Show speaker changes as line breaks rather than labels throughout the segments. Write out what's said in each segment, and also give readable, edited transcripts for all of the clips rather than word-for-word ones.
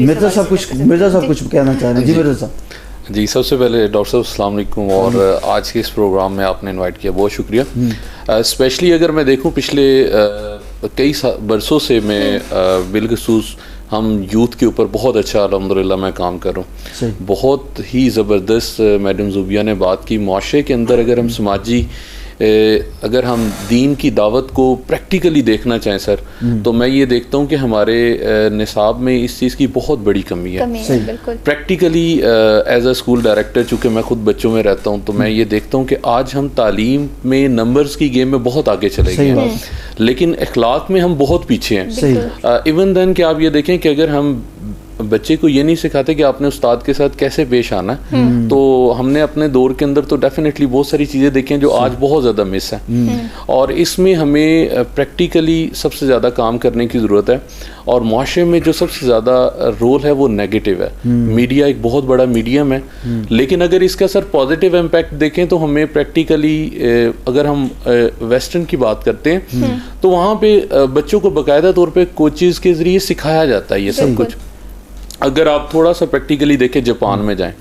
مرزا صاحب کچھ کہنا چاہ رہے ہیں؟ جی مرزا صاحب.
جی سب سے پہلے ڈاکٹر صاحب السلام علیکم، اور آج کے اس پروگرام میں آپ نے انوائٹ کیا، بہت شکریہ. اسپیشلی اگر میں دیکھوں پچھلے کئی برسوں سے میں بالخصوص ہم یوتھ کے اوپر بہت اچھا الحمدللہ میں کام کر رہا ہوں. بہت ہی زبردست میڈم زوبیہ نے بات کی. معاشرے کے اندر اگر ہم سماجی اگر ہم دین کی دعوت کو پریکٹیکلی دیکھنا چاہیں سر، تو میں یہ دیکھتا ہوں کہ ہمارے نصاب میں اس چیز کی بہت بڑی کمی ہے. Practically as a school director, چونکہ میں خود بچوں میں رہتا ہوں، تو میں یہ دیکھتا ہوں کہ آج ہم تعلیم میں نمبرز کی گیم میں بہت آگے چلے گئے ہیں، لیکن اخلاق میں ہم بہت پیچھے ہیں. ایون دین کہ آپ یہ دیکھیں کہ اگر ہم بچے کو یہ نہیں سکھاتے کہ آپ نے استاد کے ساتھ کیسے پیش آنا ہے، تو ہم نے اپنے دور کے اندر تو ڈیفینیٹلی بہت ساری چیزیں دیکھی ہیں جو آج بہت زیادہ مس ہیں، اور اس میں ہمیں پریکٹیکلی سب سے زیادہ کام کرنے کی ضرورت ہے. اور معاشرے میں جو سب سے زیادہ رول ہے وہ نیگیٹو ہے. میڈیا ایک بہت بڑا میڈیم ہے، لیکن اگر اس کا سر پازیٹیو امپیکٹ دیکھیں تو ہمیں پریکٹیکلی اگر ہم ویسٹرن کی بات کرتے ہیں تو وہاں پہ بچوں کو باقاعدہ طور پہ کوچز کے ذریعے سکھایا جاتا ہے یہ سب کچھ. اگر آپ تھوڑا سا پریکٹیکلی دیکھیں جاپان میں جائیں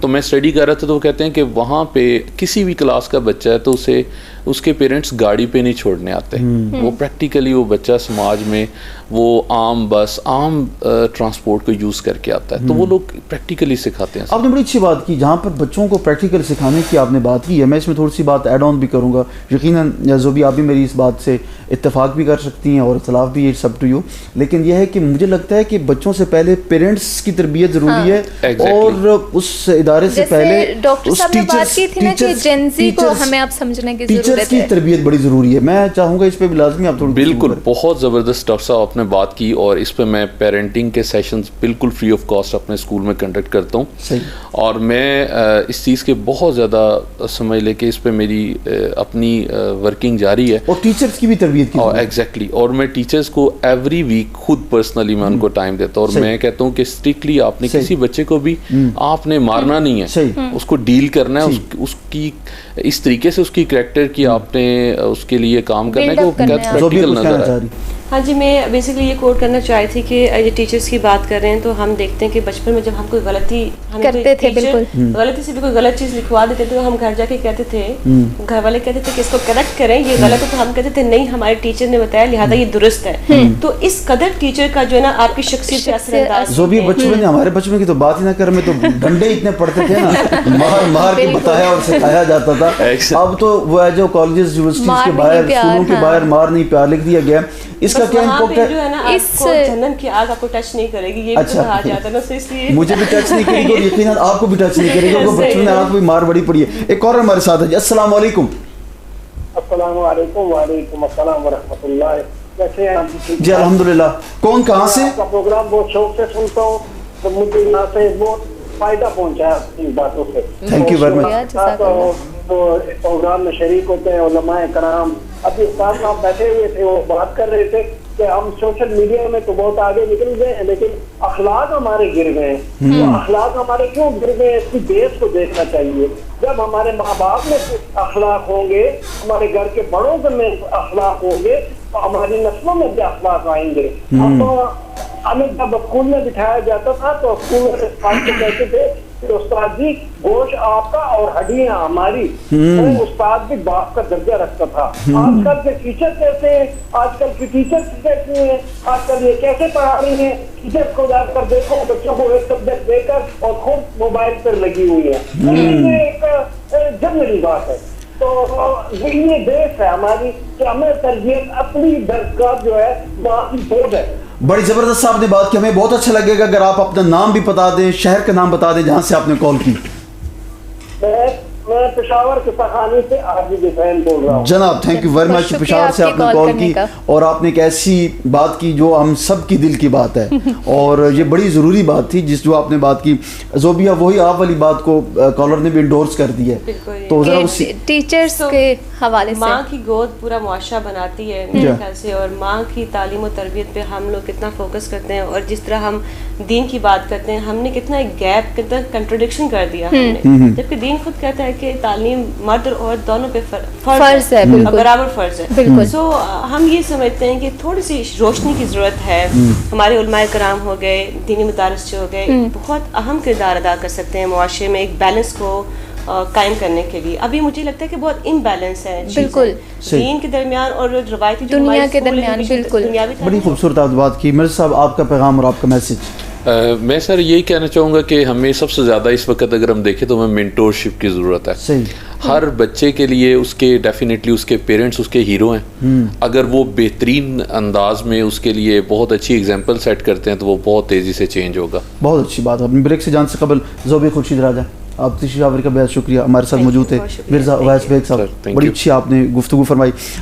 تو میں اسٹڈی کر رہا تھا، تو وہ کہتے ہیں کہ وہاں پہ کسی بھی کلاس کا بچہ ہے تو اسے اس کے پیرنٹس گاڑی پہ نہیں چھوڑنے آتے. وہ پریکٹیکلی وہ بچہ سماج میں وہ عام بس عام ٹرانسپورٹ کو یوز کر کے آتا ہے، تو وہ لوگ پریکٹیکلی سکھاتے ہیں.
آپ نے بڑی اچھی بات کی جہاں پر بچوں کو پریکٹیکل سکھانے کی آپ نے بات کی ہے. میں اس میں تھوڑی سی بات ایڈ آن بھی کروں گا. یقیناً زوبی آپ بھی میری اس بات سے اتفاق بھی کر سکتی ہیں اور اختلاف بھی، اٹس اپ ٹو یو. لیکن یہ ہے کہ مجھے لگتا ہے کہ بچوں سے پہلے پیرنٹس کی تربیت ضروری ہے، اور اس ادارے سے پہلے
ڈاکٹر صاحب نے بات کی تھی نا کہ جین زی کو ہمیں اب سمجھنے کی ضرورت ہے.
ٹیچرز کی تربیت بڑی ضروری ہے. میں چاہوں گا اس پہ بھی لازمی آپ تھوڑی.
بالکل بہت زبردست ڈاکٹر صاحب آپ نے بات کی، اور اس پہ میں پیرنٹنگ کے سیشنز بالکل فری آف کاسٹ اپنے اسکول میں کنڈکٹ کرتا ہوں. اور میں اس چیز کے بہت زیادہ سمجھ لے کہ اس پہ میری اپنی ورکنگ جاری ہے.
اور ٹیچرز کی بھی تربیت کی.
ایگزیکٹلی. اور میں ٹیچرز کو ایوری ویک خود پرسنلی میں ان کو ٹائم دیتا ہوں، اور میں کہتا ہوں کہ اسٹرکٹلی آپ نے کسی بچے کو بھی آپ نے مارنا نہیں ہے، اس کو ڈیل کرنا ہے، اس کی اس طریقے سے اس کی کریکٹر کی آپ نے اس کے لیے کام کرنا ہے کہ وہ پریکٹیکل نظر آئے.
ہاں جی، میں بیسکلی یہ کوٹ کرنا چاہی تھی کہ یہ ٹیچرس کی بات کر رہے ہیں تو ہم دیکھتے ہیں کہ بچپن میں جب ہم کوئی غلطی
کرتے تھے، بالکل
غلطی سے بھی کوئی غلط چیز لکھوا دیتے تھے تو ہم گھر جا کے کہتے تھے، گھر والے کہتے تھے کہ اس کو کریکٹ کریں، یہ غلط ہے، تو ہم کہتے تھے نہیں ہمارے ٹیچر نے بتایا لہٰذا یہ درست ہے. تو اس قدر ٹیچر کا جو ہے نا آپ کی شخصیت پہ اثر انداز.
جو بھی بچپن ہمارے بچپن کی تو بات ہی نہ کر، میں تو ڈنڈے اتنے پڑھتے تھے نا، مار کے بتایا اور سکھایا جاتا تھا. اب تو وہ ہے جو کالجز یونیورسٹیز کے باہر اسکولوں کے باہر مار نہیں پیار لکھ دیا گیا. اس کا کیا امپیکٹ ہے؟
اس جہنم کی آگ آپ کو ٹچ نہیں کرے گی، یہ بھی تو کہا جاتا ہے نا، اس لیے
مجھے بھی ٹچ نہیں کرے گی اور یقیناً آپ کو بھی ٹچ نہیں کرے گی، کیونکہ بچوں نے آپ کو بھی مار بڑی پڑی ہے. ایک اور ہمارے ساتھ ہے جی. السلام علیکم.
السلام علیکم. وعلیکم السلام ورحمۃ اللہ. کیسے ہیں آپ؟
جی الحمدللہ. کون کہاں سے؟
آپ کا پروگرام بہت شوق سے سنتا ہوں، تو مجھے یہاں سے بہت فائدہ پہنچا ہے ان باتوں سے.
Thank you very much.
Programme میں شریک ہوتے ہیں علماء کرام. ابھی استاد صاحب بیٹھے ہوئے تھے، وہ بات کر رہے تھے کہ ہم سوشل میڈیا میں تو بہت آگے نکل گئے ہیں لیکن اخلاق ہمارے گر گئے ہیں. تو اخلاق ہمارے کیوں گر گئے ہیں؟ اس کی بیس کو دیکھنا چاہیے. جب ہمارے ماں باپ میں اخلاق ہوں گے، ہمارے گھر کے بڑوں میں اخلاق ہوں گے، تو ہماری نسلوں میں بھی اخلاق آئیں گے. اب تو ہمیں جب اسکول میں بٹھایا جاتا تھا تو اسکول میں استاد کو کہتے تھے کہ استاد جی گوشت آپ کا اور ہڈیاں ہماری. استاد بھی باپ کا درجہ رکھتا تھا. آج کل کے ٹیچر کیسے ہیں؟ آج کل کی ٹیچر کیسی ہیں؟ آج کل یہ کیسے پڑھا رہی ہیں؟ ٹیچر کو جا کر دیکھو، بچوں کو ایک سبجیکٹ دے کر اور خود موبائل پر لگی ہوئی ہے. یہ ایک جنرلی بات ہے. تو یہ دیش ہے ہماری کہ ہمیں تربیت اپنی درگاہ جو ہے وہاں کی بورڈ ہے.
بڑی زبردست آپ نے بات کی. ہمیں بہت اچھا لگے گا اگر آپ اپنا نام بھی بتا دیں، شہر کا نام بتا دیں جہاں سے آپ نے کال کی.
میں پشاور کے سخانی سے عابد حسین بول رہا ہوں.
جناب تھینک یو ویری مچ. پشاور سے آپ نے کال کی اور آپ نے ایک ایسی بات کی جو ہم سب کی دل کی بات ہے، اور یہ بڑی ضروری بات تھی جو آپ نے بات کی. زوبیہ وہی آپ والی بات کو کالر نے بھی انڈورس کر دی ہے. تو ذرا ٹیچرز کے
حوالے سے
ماں کی گود پورا معاشرہ بناتی ہے میرے خیال سے, اور ماں کی تعلیم و تربیت پہ ہم لوگ کتنا فوکس کرتے ہیں, اور جس طرح ہم دین کی بات کرتے ہیں, ہم نے کتنا ایک گیپ, کتنا کنٹرڈکشن کر دیا ہم نے, جبکہ دین خود کہتا ہے کہ تعلیم مرد اور عورت دونوں پہ فرض ہے, برابر فرض ہے. بالکل. سو ہم یہ سمجھتے ہیں کہ تھوڑی سی روشنی کی ضرورت ہے. ہمارے علماء کرام ہو گئے, دینی مدارس جو ہو گئے, بہت اہم کردار ادا کر سکتے ہیں معاشرے میں ایک بیلنس کو قائم کرنے کے لیے. ابھی مجھے لگتا ہے کہ بہت امبیلنس ہے
بالکل
دین کے درمیان اور روایتی
دنیا کے درمیان. بالکل
بڑی خوبصورت آپ بات کی. مرزا صاحب آپ کا پیغام اور آپ کا میسج.
میں سر یہی کہنا چاہوں گا کہ ہمیں سب سے زیادہ اس وقت اگر ہم دیکھیں تو ہمیں مینٹورشپ کی ضرورت ہے.
صحیح.
ہر بچے کے لیے اس کے ڈیفینیٹلی اس کے پیرنٹس اس کے ہیرو ہیں. اگر وہ بہترین انداز میں اس کے لیے بہت اچھی ایگزامپل سیٹ کرتے ہیں تو وہ بہت تیزی سے چینج ہوگا.
بہت اچھی بات. اپنے بریک سے جان سے قبل زوبی خورشید راجہ, آپ تشریف آوری کا بہت شکریہ, ہمارے ساتھ موجود تھے. مرزا اویس بیگ صاحب, بڑی اچھی آپ نے گفتگو فرمائی.